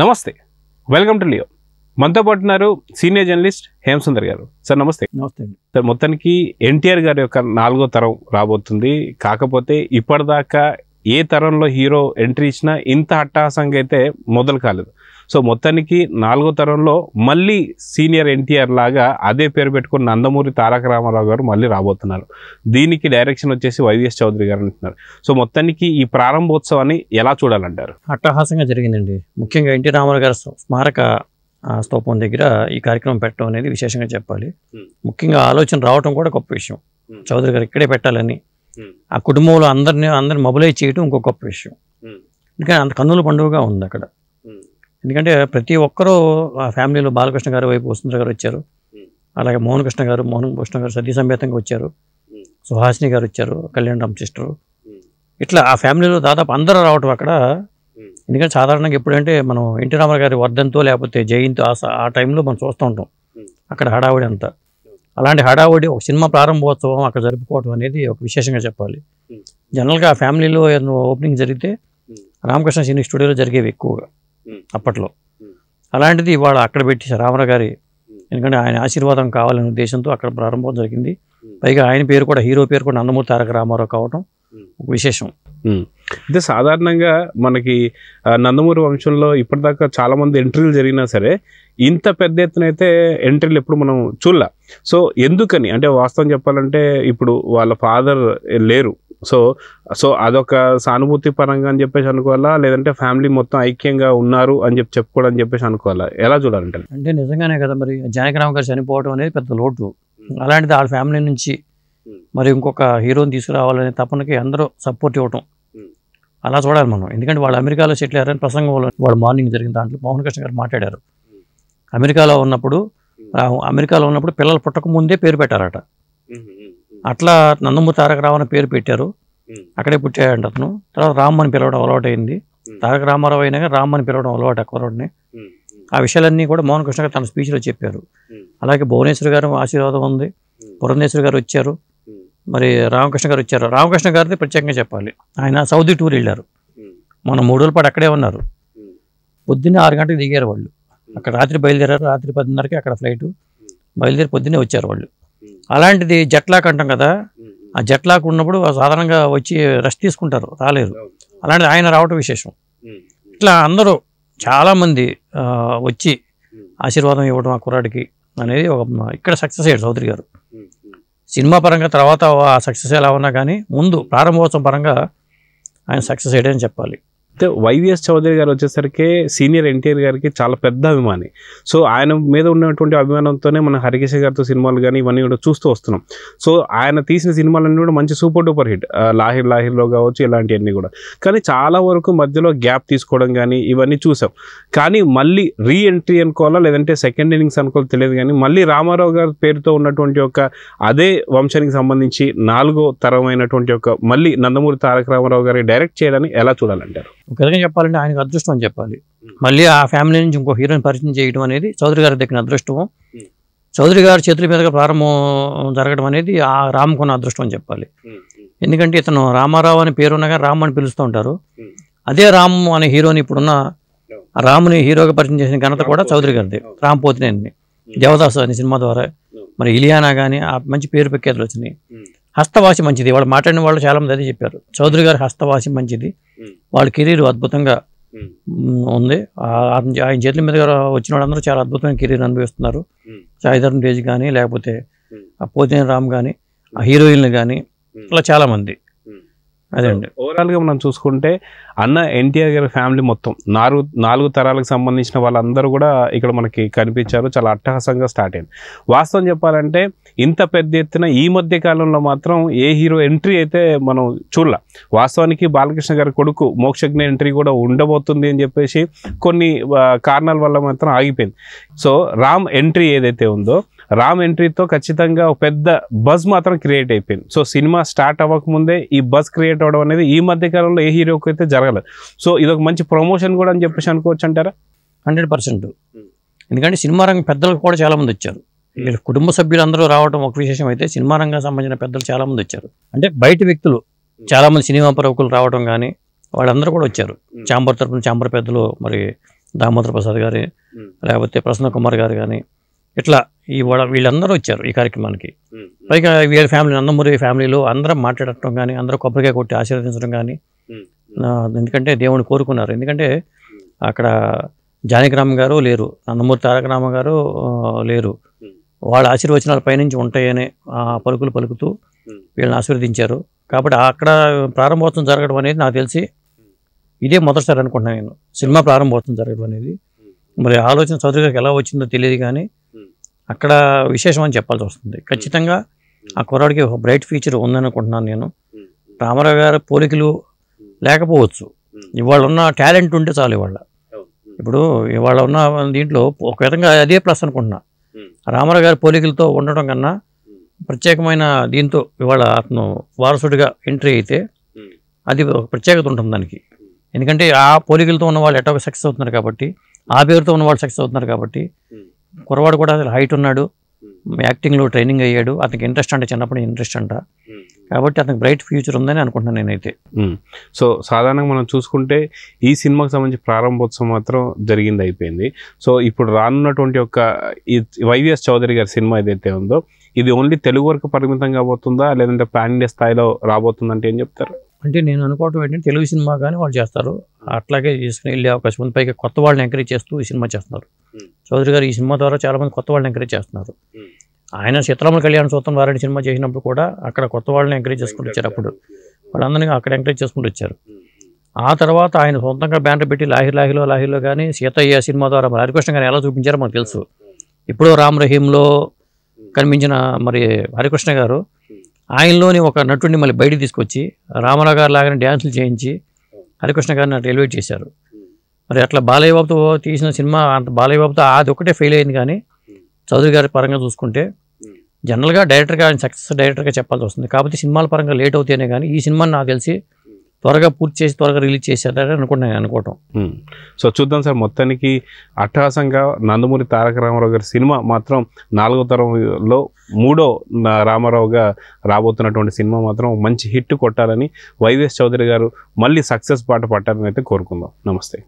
నమస్తే, welcome to Leo. మనతో పాటు ఉన్నారు సీనియర్ జర్నలిస్ట్ హేమసుందర్ గారు. సార్ నమస్తే. నమస్తే అండి. సార్, మొత్తానికి ఎన్టీఆర్ గారి యొక్క 4వ తరం రాబోతుంది. కాకపోతే ఇప్పటిదాకా ఏ తరంలో హీరో ఎంట్రీ ఇచ్చినా ఇంత అట్టహాసంగా అయితే మొదలు కాలేదు. సో మొత్తానికి 4వ తరంలో మళ్ళీ సీనియర్ ఎన్టీఆర్ లాగా అదే పేరు పెట్టుకున్న నందమూరి తారక రామారావు గారు మళ్ళీ రాబోతున్నారు. దీనికి డైరెక్షన్ వచ్చేసి వైవిఎస్ చౌదరి గారు అంటున్నారు. సో మొత్తానికి ఈ ప్రారంభోత్సవాన్ని ఎలా చూడాలంటారు? అట్టహాసంగా జరిగిందండి. ముఖ్యంగా ఎన్టీ రామారావు గారి స్మారక స్తూపం దగ్గర ఈ కార్యక్రమం పెట్టడం అనేది విశేషంగా చెప్పాలి. ముఖ్యంగా ఆలోచన రావడం కూడా గొప్ప విషయం. చౌదరి గారు ఇక్కడే పెట్టాలని ఆ కుటుంబంలో అందరిని మొబిలైజ్ చేయడం ఇంకో గొప్ప విషయం. ఎందుకంటే అంత కన్నుల పండుగగా ఉంది అక్కడ. ఎందుకంటే ప్రతి ఒక్కరూ ఆ ఫ్యామిలీలో బాలకృష్ణ గారి వైపు వసుంధర గారు వచ్చారు, అలాగే మోహన్ కృష్ణ గారు సతీ సమేతంగా వచ్చారు, సుహాసిని గారు వచ్చారు, కళ్యాణ్ రామ్ సిస్టరు, ఇట్లా ఆ ఫ్యామిలీలో దాదాపు అందరూ రావటం అక్కడ. ఎందుకంటే సాధారణంగా ఎప్పుడంటే మనం ఎన్టీ రామారావు గారి వర్ధంతో లేకపోతే జయంతి ఆ టైంలో మనం చూస్తూ ఉంటాం అక్కడ హడావుడి అంతా. అలాంటి హడావుడి ఒక సినిమా ప్రారంభోత్సవం అక్కడ జరుపుకోవడం అనేది ఒక విశేషంగా చెప్పాలి. జనరల్గా ఆ ఫ్యామిలీలో ఓపెనింగ్ జరిగితే రామకృష్ణ సినీ స్టూడియోలో జరిగేవి ఎక్కువగా అప్పట్లో. అలాంటిది ఇవాళ అక్కడ పెట్టేశారు రామారావు గారి. ఎందుకంటే ఆయన ఆశీర్వాదం కావాలనే ఉద్దేశంతో అక్కడ ప్రారంభం జరిగింది. పైగా ఆయన పేరు కూడా, హీరో పేరు కూడా నందమూరి తారక రామారావు కావడం ఒక విశేషం. అయితే సాధారణంగా మనకి నందమూరి వంశంలో ఇప్పటిదాకా చాలా మంది ఎంట్రీలు జరిగినా సరే ఇంత పెద్ద ఎత్తున అయితే ఎంట్రీలు ఎప్పుడు మనం చూడలే. సో ఎందుకని అంటే వాస్తవం చెప్పాలంటే ఇప్పుడు వాళ్ళ ఫాదర్ లేరు. సో అదొక సానుభూతి పరంగా అని చెప్పేసి అనుకోవాలా, లేదంటే ఫ్యామిలీ మొత్తం ఐక్యంగా ఉన్నారు అని చెప్పుకోవడం చెప్పేసి అనుకోవాలా? ఎలా చూడాలంటే అంటే నిజంగానే కదా, మరి జానకిరామ్ గారు చనిపోవడం అనేది పెద్ద లోటు. అలాంటిది వాళ్ళ ఫ్యామిలీ నుంచి మరి ఇంకొక హీరోని తీసుకురావాలనే తపనకి అందరూ సపోర్ట్ ఇవ్వటం, అలా చూడాలి మనం. ఎందుకంటే వాళ్ళు అమెరికాలో సెటిల్ అయ్యారని ప్రసంగం వాళ్ళు మార్నింగ్ జరిగిన దాంట్లో మోహన్ కృష్ణ గారు మాట్లాడారు. అమెరికాలో ఉన్నప్పుడు పిల్లలు పుట్టక ముందే పేరు పెట్టారట. అట్లా నందమూరి తారక రావు అని పేరు పెట్టారు. అక్కడే పుట్టాడంట అతను. తర్వాత రామ్ అని పిలవడం అలవాటు అయింది. తారక రామారావు అయినా రామ్ అని పిలవడం అలవాటు అక్కడనే. ఆ విషయాలన్నీ కూడా మోహన్ కృష్ణ గారు తన స్పీచ్లో చెప్పారు. అలాగే భువనేశ్వర్ గారు ఆశీర్వాదం ఉంది, పురంధేశ్వరి గారు వచ్చారు, మరి రామకృష్ణ గారు వచ్చారు. రామకృష్ణ గారిది ప్రత్యేకంగా చెప్పాలి. ఆయన సౌదీ టూర్ వెళ్ళారు. మొన్న 3 రోజుల పాటు అక్కడే ఉన్నారు. పొద్దున్నే 6 గంటలకు దిగారు వాళ్ళు. అక్కడ రాత్రి బయలుదేరారు. రాత్రి 10:30కి అక్కడ ఫ్లైట్ బయలుదేరి పొద్దున్నే వచ్చారు వాళ్ళు. అలాంటిది జట్లాక్ అంటాం కదా, ఆ జట్లాక్ ఉన్నప్పుడు సాధారణంగా వచ్చి రెస్ట్ తీసుకుంటారు, రాలేరు. అలాంటిది ఆయన రావటం విశేషం. ఇట్లా అందరూ చాలామంది వచ్చి ఆశీర్వాదం ఇవ్వడం ఆ కుర్రాడికి అనేది ఇక్కడ సక్సెస్ అయ్యాడు చౌదరి గారు. సినిమా పరంగా తర్వాత ఆ సక్సెస్ ఎలా ఉన్నా కానీ ముందు ప్రారంభోత్సవం పరంగా ఆయన సక్సెస్ అయ్యాడని చెప్పాలి. అయితే వైవిఎస్ చౌదరి గారు వచ్చేసరికి సీనియర్ ఎన్టీఆర్ గారికి చాలా పెద్ద అభిమాని. సో ఆయన మీద ఉన్నటువంటి అభిమానంతోనే మన హరికేశ గారితో సినిమాలు కానీ ఇవన్నీ కూడా చూస్తూ వస్తున్నాం. సో ఆయన తీసిన సినిమాలన్నీ కూడా మంచి సూపర్ డూపర్ హిట్, లాహిర్లో కావచ్చు, ఇలాంటివన్నీ కూడా. కానీ చాలా వరకు మధ్యలో గ్యాప్ తీసుకోవడం కానీ ఇవన్నీ చూసాం. కానీ మళ్ళీ రీ ఎంట్రీ అనుకోవాలా లేదంటే సెకండ్ ఇన్నింగ్స్ అనుకోవాలో తెలియదు, కానీ మళ్ళీ రామారావు గారి పేరుతో ఉన్నటువంటి ఒక అదే వంశానికి సంబంధించి 4వ తరమైనటువంటి ఒక మళ్ళీ నందమూరి తారక రామారావు గారి డైరెక్ట్ చేయడాన్ని ఎలా చూడాలంటారు? ఒక విధంగా చెప్పాలంటే ఆయనకు అదృష్టం అని చెప్పాలి. మళ్ళీ ఆ ఫ్యామిలీ నుంచి ఇంకో హీరోని పరిచయం చేయడం అనేది చౌదరి గారి దగ్గర అదృష్టం. చౌదరి గారి చేతుల మీదుగా ప్రారంభం జరగడం అనేది ఆ రామ్కున్న అదృష్టం అని చెప్పాలి. ఎందుకంటే ఇతను రామారావు అని పేరున్నగా రామ్ అని పిలుస్తూ ఉంటారు. అదే రామ్ అనే హీరోని ఇప్పుడున్న రాముని హీరోగా పరిచయం చేసిన ఘనత కూడా చౌదరి గారిది. రామ్ పోతినేని దేవదాస్ అనే సినిమా ద్వారా మరి ఇలియానా కానీ ఆ మంచి పేరు ప్రఖ్యాతులు వచ్చినాయి. హస్తవాసి మంచిది, వాళ్ళు మాట్లాడిన వాళ్ళు చాలా మంది అదే చెప్పారు. చౌదరి గారి హస్తవాసి మంచిది, వాళ్ళ కెరీర్ అద్భుతంగా ఉంది. ఆయన చేతుల మీద వచ్చిన వాళ్ళందరూ చాలా అద్భుతమైన కెరీర్ అనుభవిస్తున్నారు. సాయిధరం తేజ్ కానీ లేకపోతే పోతినేని రామ్ కానీ ఆ హీరోయిన్లు కానీ అలా చాలామంది. అదే అండి ఓవరాల్గా మనం చూసుకుంటే అన్న ఎన్టీఆర్ గారి ఫ్యామిలీ మొత్తం 4 తరాలకు సంబంధించిన వాళ్ళందరూ కూడా ఇక్కడ మనకి కనిపించారు. చాలా అట్టహాసంగా స్టార్ట్ అయింది. వాస్తవం చెప్పాలంటే ఇంత పెద్ద ఎత్తున ఈ మధ్య కాలంలో మాత్రం ఏ హీరో ఎంట్రీ అయితే మనం చూడలే. వాస్తవానికి బాలకృష్ణ గారి కొడుకు మోక్షజ్ఞ ఎంట్రీ కూడా ఉండబోతుంది అని చెప్పేసి కొన్ని కారణాల వల్ల మాత్రం ఆగిపోయింది. సో రామ్ ఎంట్రీ ఏదైతే ఉందో రామ్ ఎంట్రీతో ఖచ్చితంగా ఒక పెద్ద బజ్ మాత్రం క్రియేట్ అయిపోయింది. సో సినిమా స్టార్ట్ అవ్వకముందే ఈ బజ్ క్రియేట్ అవ్వడం అనేది ఈ మధ్య కాలంలో ఏ హీరోకి అయితే జరగలేదు. సో ఇదొక మంచి ప్రమోషన్ కూడా అని చెప్పేసి అనుకోవచ్చు అంటారా? 100%. ఎందుకంటే సినిమా రంగం పెద్దలకు కూడా చాలామంది వచ్చారు. కుటుంబ సభ్యులందరూ రావడం ఒక విశేషం అయితే సినిమా రంగానికి సంబంధించిన పెద్దలు చాలామంది వచ్చారు. అంటే బయట వ్యక్తులు చాలామంది సినిమా ప్రముఖులు రావడం కానీ వాళ్ళందరూ కూడా వచ్చారు. చాంబర్ తరపున చాంబర్ పెద్దలు మరి దామోదర ప్రసాద్ గారి, లేకపోతే ప్రసన్న కుమార్ గారు కానీ, ఇట్లా వీళ్ళందరూ వచ్చారు ఈ కార్యక్రమానికి. పైగా వీళ్ళ ఫ్యామిలీ, నందమూరి ఫ్యామిలీలో అందరం మాట్లాడటం కానీ, అందరూ కొబ్బరికాయ కొట్టి ఆశీర్వదించడం కానీ, ఎందుకంటే దేవుని కోరుకున్నారు. ఎందుకంటే అక్కడ జానకిరామ్ గారు లేరు, నందమూరి తారక రామ గారు లేరు. వాళ్ళ ఆశీర్వచనాలు పైనుంచి ఉంటాయనే పలుకులు పలుకుతూ వీళ్ళని ఆశీర్వదించారు. కాబట్టి అక్కడ ప్రారంభోత్సవం జరగడం అనేది నాకు తెలిసి ఇదే మొదటిసారి అనుకుంటున్నాను నేను, సినిమా ప్రారంభోత్సవం జరగడం అనేది. మరి ఆలోచన చౌదరి గారికి ఎలా వచ్చిందో తెలియదు కానీ అక్కడ విశేషం అని చెప్పాల్సి వస్తుంది. ఖచ్చితంగా ఆ కుర్రాడికి ఒక బ్రైట్ ఫ్యూచర్ ఉందనుకుంటున్నాను నేను. రామారావు గారి పోలికలు లేకపోవచ్చు, ఇవాళ ఉన్న టాలెంట్ ఉంటే చాలు. ఇప్పుడు ఇవాళ ఉన్న దీంట్లో ఒక విధంగా అదే ప్లస్ అనుకుంటున్నా. రామారావు గారి పోలికలతో ఉండటం కన్నా ప్రత్యేకమైన దీంతో ఇవాళ అతను వారసుడిగా ఎంట్రీ అయితే అది ఒక ప్రత్యేకత ఉంటుంది దానికి. ఎందుకంటే ఆ పోలికలతో ఉన్న వాళ్ళు ఎటో సక్సెస్ అవుతున్నారు కాబట్టి, ఆ పేరుతో ఉన్న వాళ్ళు సక్సెస్ అవుతున్నారు కాబట్టి, కుర్రవాడు కూడా హైట్ ఉన్నాడు, యాక్టింగ్లో ట్రైనింగ్ అయ్యాడు, అతనికి ఇంట్రెస్ట్ అంటే చిన్నప్పుడు ఇంట్రెస్ట్ అంట, కాబట్టి అతనికి బ్రైట్ ఫ్యూచర్ ఉందని అనుకుంటున్నాను నేనైతే. సో సాధారణంగా మనం చూసుకుంటే ఈ సినిమాకి సంబంధించి ప్రారంభోత్సవం మాత్రం జరిగింది, అయిపోయింది. సో ఇప్పుడు రానున్నటువంటి ఒక వైవిఎస్ చౌదరి గారి సినిమా ఏదైతే ఉందో ఇది ఓన్లీ తెలుగు వరకు పరిమితం కాబోతుందా, లేదంటే పాన్ ఇండియా స్థాయిలో రాబోతుందంటే ఏం చెప్తారు? అంటే నేను అనుకోవటం ఏంటంటే తెలుగు సినిమా కానీ వాళ్ళు చేస్తారు, అట్లాగే తీసుకుని వెళ్ళే అవకాశం ఉంది. పైగా కొత్త వాళ్ళని ఎంకరేజ్ చేస్తూ ఈ సినిమా చేస్తున్నారు. చౌదరి గారు ఈ సినిమా ద్వారా చాలామంది కొత్త వాళ్ళని ఎంకరేజ్ చేస్తున్నారు. ఆయన సీతారాముల కళ్యాణ సూత్రం వారిని సినిమా చేసినప్పుడు కూడా అక్కడ కొత్త వాళ్ళని ఎంకరేజ్ చేసుకుంటూ వచ్చారు. అప్పుడు వాళ్ళందరినీ అక్కడ ఎంకరేజ్ చేసుకుంటూ వచ్చారు. ఆ తర్వాత ఆయన సొంతంగా బ్యానర్ పెట్టి లాహిర్లో కానీ సీతయ్య సినిమా ద్వారా హరికృష్ణ గారిని ఎలా చూపించారో మనకు తెలుసు. ఇప్పుడు రామ్ రహీంలో కనిపించిన మరి హరికృష్ణ గారు ఆయనలోని ఒక నటుడిని మళ్ళీ బయటికి తీసుకొచ్చి రామారావు గారు లాగానే డ్యాన్సులు చేయించి హరికృష్ణ గారిని అట్లా ఎలివేట్ చేశారు. మరి అట్లా బాలయ్య బాబుతో తీసిన సినిమా అంత బాలయ్య బాబుతో అది ఒకటే ఫెయిల్ అయింది. కానీ చౌదరి గారి పరంగా చూసుకుంటే జనరల్గా డైరెక్టర్గా ఆయన సక్సెస్ డైరెక్టర్గా చెప్పాల్సి వస్తుంది. కాబట్టి సినిమాల పరంగా లేట్ అవుతాయనే కానీ ఈ సినిమాని నాకు తెలిసి త్వరగా పూర్తి చేసి త్వరగా రిలీజ్ చేశారని అనుకోవటం. సో చూద్దాం సార్, మొత్తానికి అట్టహాసంగా నందమూరి తారక రామారావు గారి సినిమా మాత్రం 4వ తరంలో 3వ రామారావుగా రాబోతున్నటువంటి సినిమా మాత్రం మంచి హిట్ కొట్టాలని వైవిఎస్ చౌదరి గారు మళ్ళీ సక్సెస్ బాట పట్టాలని అయితే కోరుకుందాం. నమస్తే.